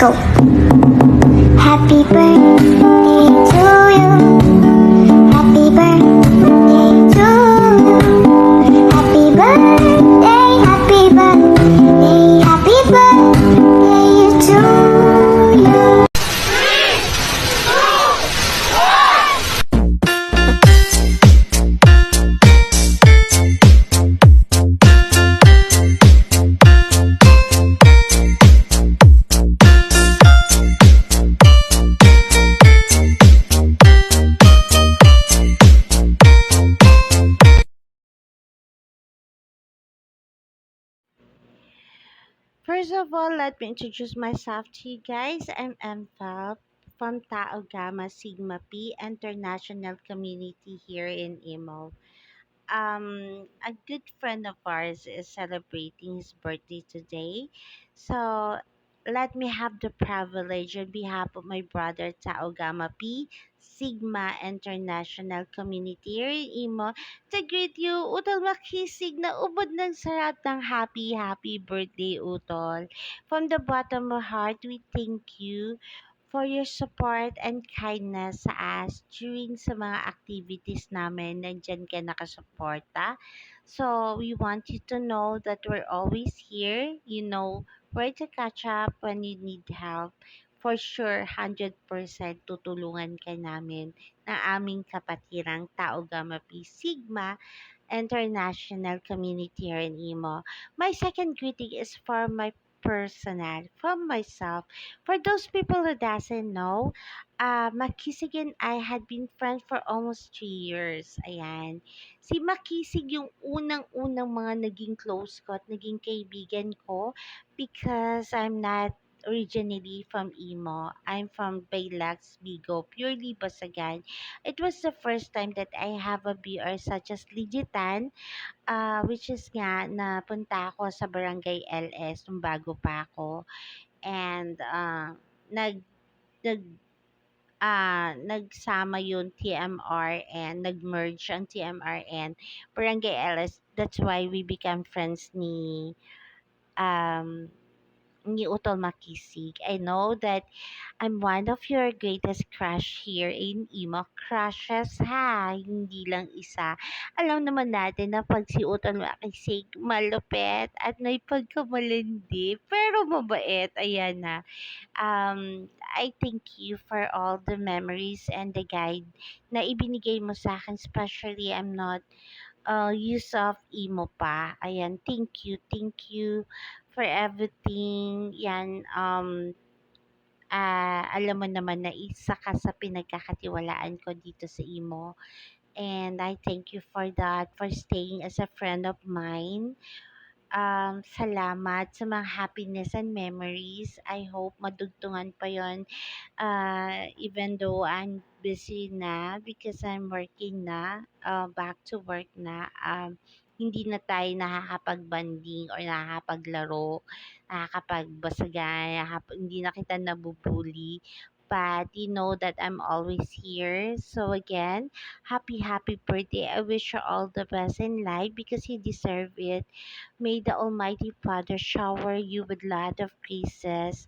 go. Happy birthday to you. Happy birthday to you. Happy birthday, happy birthday, happy birthday to you. First of all, let me introduce myself to you guys. I'm Mfab from Tau Gamma Sigma P International Community here in Imo. A good friend of ours is celebrating his birthday today. So let me have the privilege on behalf of my brother Tao Gamma P Sigma International Community here in Imo to greet you. Utol makisig na ubod ng sarap ng happy birthday Utol. From the bottom of our heart, we thank you for your support and kindness sa us during sa mga activities namin. Nandyan ka nakasuporta. So, we want you to know that we're always here. You know where to catch up when you need help. For sure, 100% tutulungan ka namin ng aming kapatirang Tao Gamma Pi Sigma international community here in Imo. My second greeting is for my personal, from myself. For those people who doesn't know, Makisig and I had been friends for almost 3 years. Ayan. Si Makisig yung unang-unang mga naging close ko at naging kaibigan ko because I'm not originally from Imo. I'm from Baylax, Bigo, purely Basagan. It was the first time that I have a BR such as Ligitan, which is nga napunta ako sa Barangay LS nung bago pa ako. And nag nag nagsama yung TMR and nag-merge ang TMR and Barangay LS. That's why we became friends um ni Utol Makisig. I know that I'm one of your greatest crush here in Imo. Crushes ha, hindi lang isa. Alam naman natin na pag si Utol Makisig malupet at may pagkamalandi pero mabait. Ayan na. I thank you for all the memories and the guide na ibinigay mo sa akin. Especially, I'm not use of emo pa. Ayan, thank you for everything. Yan, alam mo naman na isa ka sa pinagkakatiwalaan ko dito sa imo. And I thank you for that, for staying as a friend of mine. Salamat sa mga happiness and memories. I hope madugtungan pa yon, even though I'm busy na because I'm working na, back to work na, hindi na tayo nakakapag-banding or nakakapaglaro, nakakapagbasagan, hindi na kita nabubuli. But you know that I'm always here. So again, happy birthday. I wish you all the best in life because you deserve it. May the Almighty Father shower you with lot of graces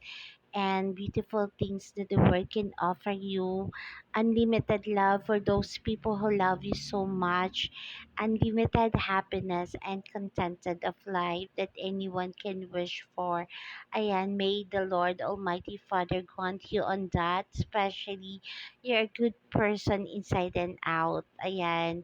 and beautiful things that the world can offer you. Unlimited love for those people who love you so much. Unlimited happiness and contented of life that anyone can wish for. Ayan, may the Lord Almighty Father grant you on that. Especially, you're a good person inside and out. Ayan.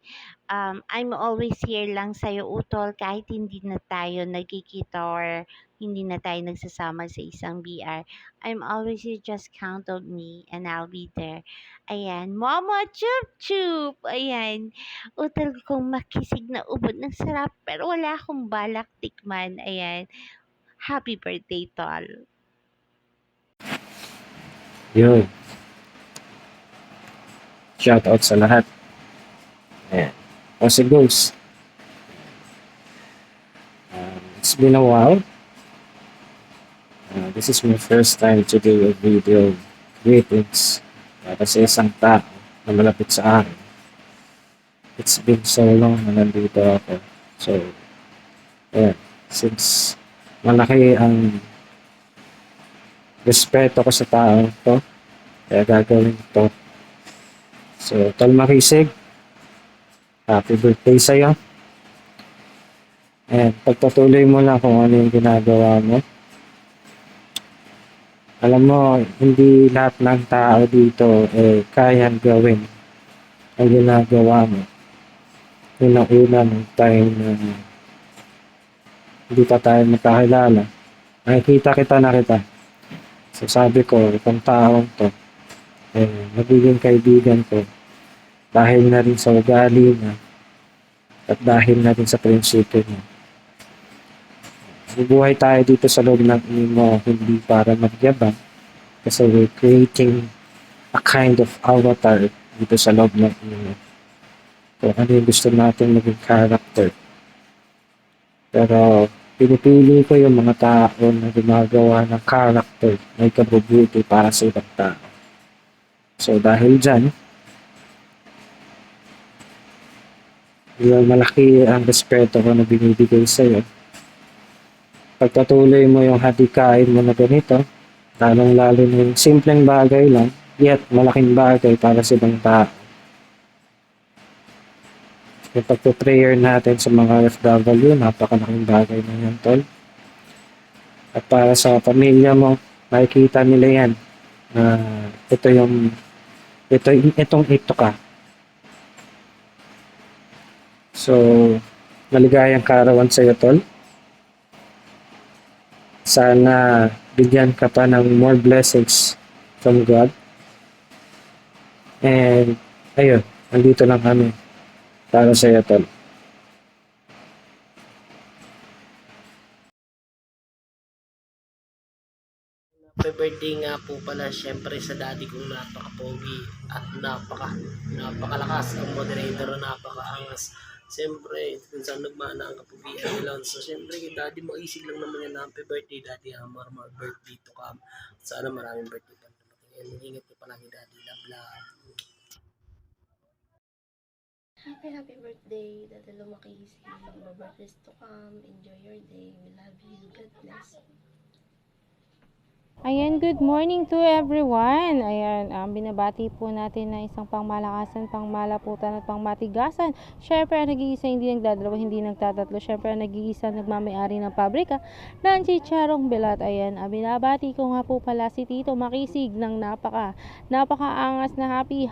I'm always here lang sa'yo, Utol, kahit hindi na tayo nagkikita or hindi na tayo nagsasama sa isang BR. I'm always here, just count on me and I'll be there. Ayan, Mama Chup Chup! Ayan, utol kong makisig na ubod ng sarap pero wala akong balak tikman. Ayan, happy birthday, tol. Yun, shout out sa lahat. Ayan. How's it goes? It's been a while. This is my first time to do a video greetings para sa isang tao na malapit sa akin. It's been so long na nandito ako. So, ayan. Since malaki ang respeto ko sa tao to. Kaya gagawin to. So, Tol Makisig, happy birthday sa'yo. And pagpatuloy mo lang kung ano yung ginagawa mo. Alam mo, hindi lahat ng tao dito kayang gawin ang ginagawa mo. Unang-una ng time na hindi pa tayo magkakilala. Nakikita na kita. So sabi ko, itong taong to, magiging kaibigan ko dahil na rin sa ugali niya at dahil na rin sa prinsipyo niya. Bubuhay tayo dito sa loob ng imo hindi para magyabang kasi we're creating a kind of avatar dito sa loob ng imo. Kung ano yung gusto natin maging character. Pero pinipili ko yung mga tao na gumagawa ng character na ikabubuti para sa ibang tao. So dahil dyan, malaki ang respeto ko na binibigay sa'yo. Pagpatuloy mo yung hadikain mo na ganito, lalong-lalo na yung simpleng bagay lang, yet malaking bagay para sa ibang tao. Yung pagpo-prayer natin sa mga FW, napakalaking bagay na yan, tol. At para sa pamilya mo, makikita nila yan na itong ka. So, maligayang kaarawan sa iyo, tol. Sana bigyan ka pa ng more blessings from God. And, ayun, nandito lang kami para sa iyo, tol. Happy birthday nga po pala syempre sa daddy kong napaka-pogi at napakalakas ang moderator na napakaangas. Siyempre, kung saan nagmana ang kapugian nila. So, siyempre, kay daddy, maisig lang naman yan. Happy birthday, daddy. More birthday to come. Sana maraming birthday pa dumating. And ingat ka palagi, daddy. Love, love. Happy birthday, Daddy Lumakisi. More birthdays to come. Enjoy your day. We love you. God bless. Ayan, good morning to everyone. Ayan, binabati po natin na isang pangmalakasan, pangmalaputan at pangmatigasan. Syempre, ang nag-iisa hindi nagdadalawa, hindi nagtatatlo. Syempre, ang nag-iisa nagmamayari ng pabrika ng Chicharong Belat. Ayan, binabati ko nga po pala si Tito Makisig ng napakaangas na happy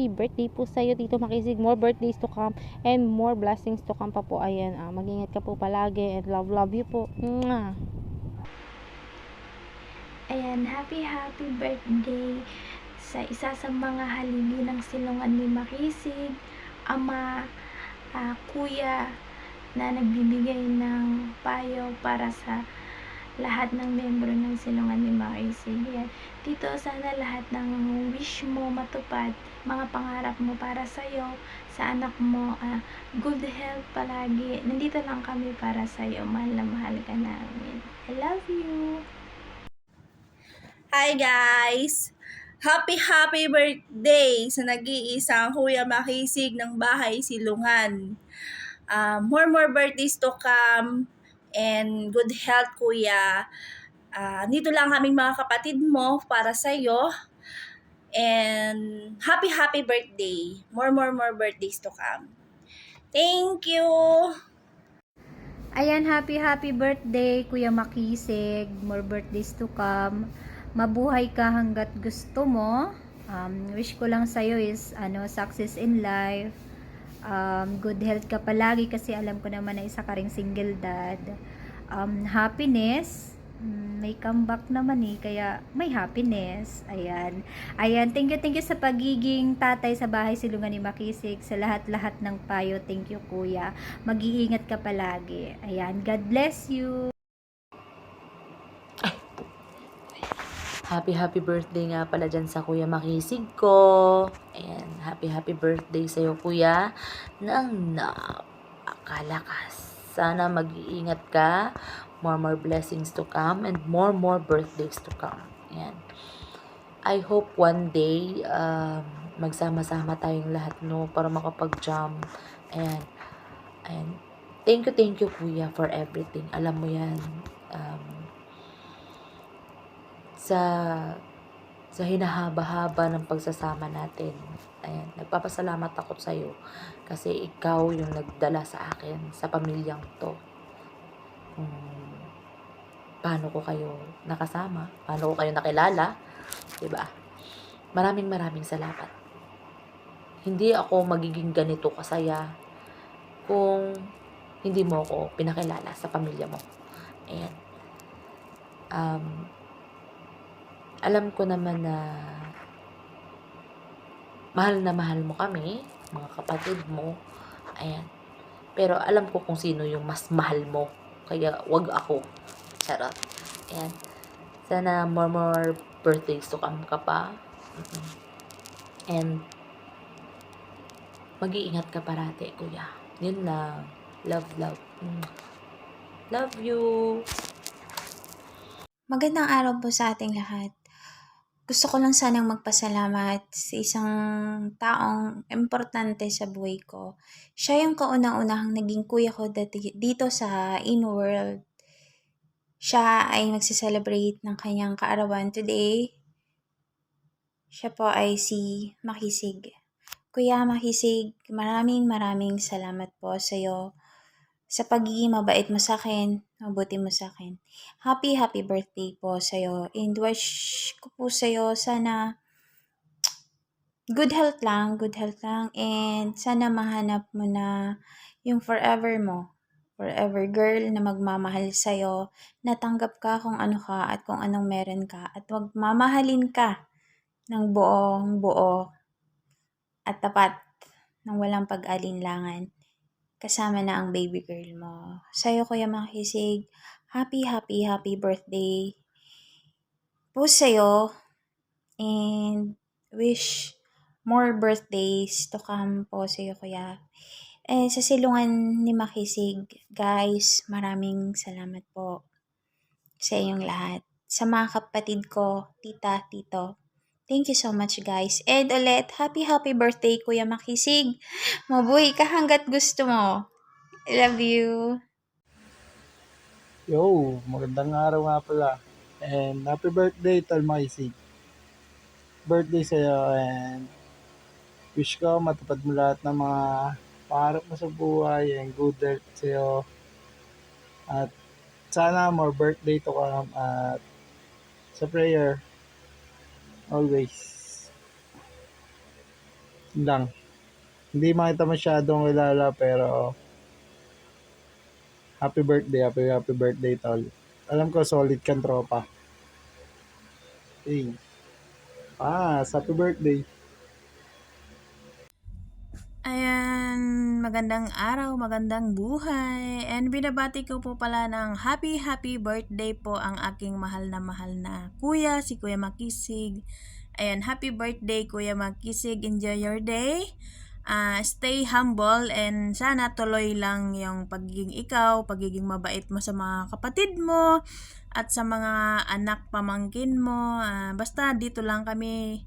birthday po sa iyo, Tito Makisig. More birthdays to come and more blessings to come pa po. Ayan, mag-ingat ka po palagi and love you po. Mwah! Ayan, happy birthday sa isa sa mga haligi ng silungan ni Makisig, ama, kuya na nagbibigay ng payo para sa lahat ng membro ng silungan ni Makisig. Ayan, Tito, sana lahat ng wish mo matupad, mga pangarap mo para sa'yo, sa anak mo, good health palagi. Nandito lang kami para sa'yo. Mahal na mahal ka namin. I love you! Hi guys! Happy birthday sa nag-iisang Kuya Makisig ng Bahay Silungan. More birthdays to come and good health, Kuya. Dito lang kaming mga kapatid mo para sa iyo. And happy birthday. More birthdays to come. Thank you! Ayan, happy birthday, Kuya Makisig. More birthdays to come. Mabuhay ka hanggat gusto mo. Wish ko lang sa'yo is success in life. Good health ka palagi kasi alam ko naman na isa ka ring single dad. Happiness. May comeback naman kaya may happiness. Ayan, thank you sa pagiging tatay sa Bahay Silungan ni Makisig, sa lahat ng payo. Thank you, Kuya. Mag-iingat ka palagi. Ayan, God bless you. Happy birthday nga pala dyan sa Kuya Makisig ko. Ayan, happy birthday sa'yo, Kuya. Nang napakalakas. Sana mag-iingat ka. More blessings to come and more birthdays to come. Ayan. I hope one day magsama-sama tayong lahat, no, para makapag-jam. Ayan. Thank you, Kuya, for everything. Alam mo yan. sa hinahaba-haba ng pagsasama natin. Ayan, nagpapasalamat ako sa iyo kasi ikaw yung nagdala sa akin, sa pamilyang to. Kung paano ko kayo nakasama, paano ko kayo nakilala, 'di ba? Maraming salamat. Hindi ako magiging ganito kasaya kung hindi mo ako pinakilala sa pamilya mo. Ayan. Alam ko naman na mahal mo kami, mga kapatid mo. Ayan. Pero alam ko kung sino yung mas mahal mo. Kaya wag ako. Charot. Ayan. Sana more birthdays to come ka pa. And mag-iingat ka parati, kuya. Yun lang. Love. Love you. Magandang araw po sa ating lahat. Gusto ko lang sanang magpasalamat sa isang taong importante sa buhay ko. Siya yung kauna-unahang naging kuya ko dito sa InWorld. Siya ay magse-celebrate ng kanyang kaarawan today. Siya po ay si Makisig. Kuya Makisig, maraming salamat po sa iyo sa pagiging mabait mo sa akin, mabuti mo sa akin. Happy birthday po sa iyo. And wish ko po sa iyo sana good health lang and sana mahanap mo na yung forever mo. Forever girl na magmamahal sa iyo, natanggap ka kung ano ka at kung anong meron ka at wag mamahalin ka ng buong buo at tapat ng walang pag-alinlangan. Kasama na ang baby girl mo. Sa'yo, Kuya Makisig, happy birthday po sa'yo. And wish more birthdays to come po sa'yo, Kuya. Sa silungan ni Makisig, guys, maraming salamat po sa inyong lahat. Sa mga kapatid ko, tita, tito, thank you so much, guys. And ulit, happy birthday, Kuya Makisig. Mabuhay ka hanggat gusto mo. I love you. Yo, magandang araw nga pala. And happy birthday, Tol Makisig. Birthday sa'yo and wish ko matupad mo lahat ng mga pangarap mo sa buhay and good health sa'yo. At sana more birthday to come at sa prayer, always. Yun lang. Hindi makita masyadong kilala pero happy birthday, Tol. Alam ko solid kang tropa. Hey. Happy birthday. Ayan, magandang araw, magandang buhay. And binabati ko po pala ng happy birthday po ang aking mahal na kuya, si Kuya Makisig. Ayan, happy birthday Kuya Makisig. Enjoy your day. Stay humble and sana tuloy lang yung pagiging mabait mo sa mga kapatid mo at sa mga anak pamangkin mo. Basta dito lang kami,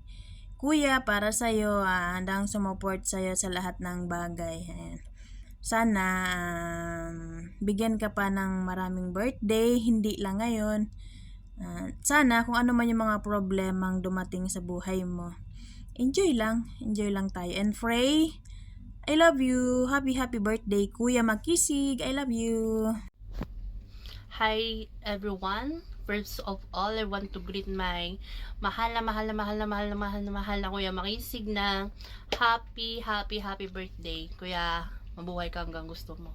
Kuya, para sa'yo, handang sumuport sa'yo sa lahat ng bagay. Ayan. Sana bigyan ka pa ng maraming birthday, hindi lang ngayon. Sana kung ano man yung mga problemang dumating sa buhay mo, enjoy lang tayo and pray. I love you. Happy birthday, Kuya Makisig. I love you. Hi everyone. First of all, I want to greet my mahal na Kuya Makisig na happy birthday. Kuya, mabuhay ka hanggang gusto mo.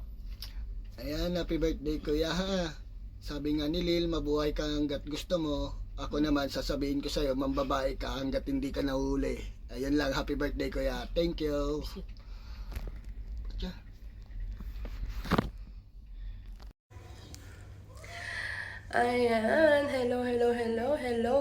Ayan, happy birthday kuya ha. Sabi nga ni Lil, mabuhay ka hanggat gusto mo. Ako naman, sasabihin ko sa'yo, mambabae ka hanggat hindi ka nahuli. Ayan lang, happy birthday kuya. Thank you. Ayan, hello,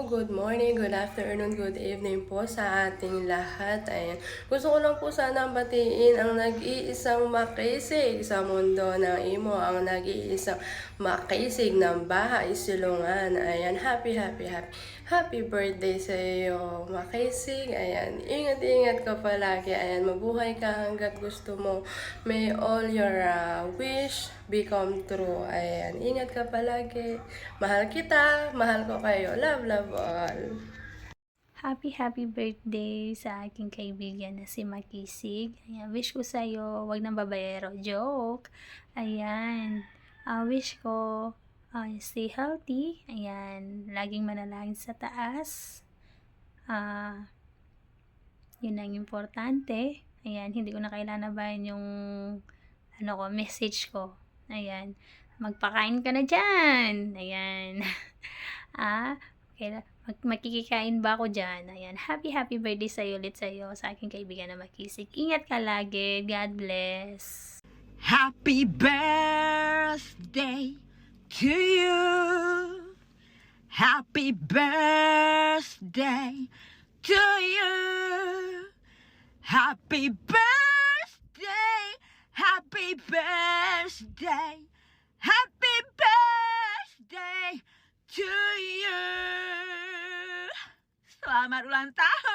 good morning, good afternoon, good evening po sa ating lahat. Ayan, gusto ko lang po sana batiin ang nag-iisang makisig sa mundo ng imo, ang nag-iisang makisig ng bahay silungan. Ayan, happy birthday sa iyo, Makisig. Ayan, ingat ka palagi. Ayan, mabuhay ka hanggat gusto mo. May all your wish become true. Ayan, ingat ka palagi. Mahal kita, mahal ko kayo. Love, love all. Happy birthday sa aking kaibigan na si Makisig. Ayan, wish ko sa'yo, wag nang babayero. Joke. Ayan. Wish ko stay healthy. Ayan. Laging manalangin sa taas. Yun ang importante. Ayan. Hindi ko na kailangan bayan yung message ko. Ayan. Magpakain ka na dyan. Ayan. Okay. Makikikain ba ako dyan? Ayan. Happy birthday sa'yo ulit sa'yo, sa aking kaibigan na Makisig. Ingat ka lagi. God bless. Happy birthday to you. Happy birthday to you. Happy birthday. Happy birthday. Happy birthday to you. Selamat ulang tahun.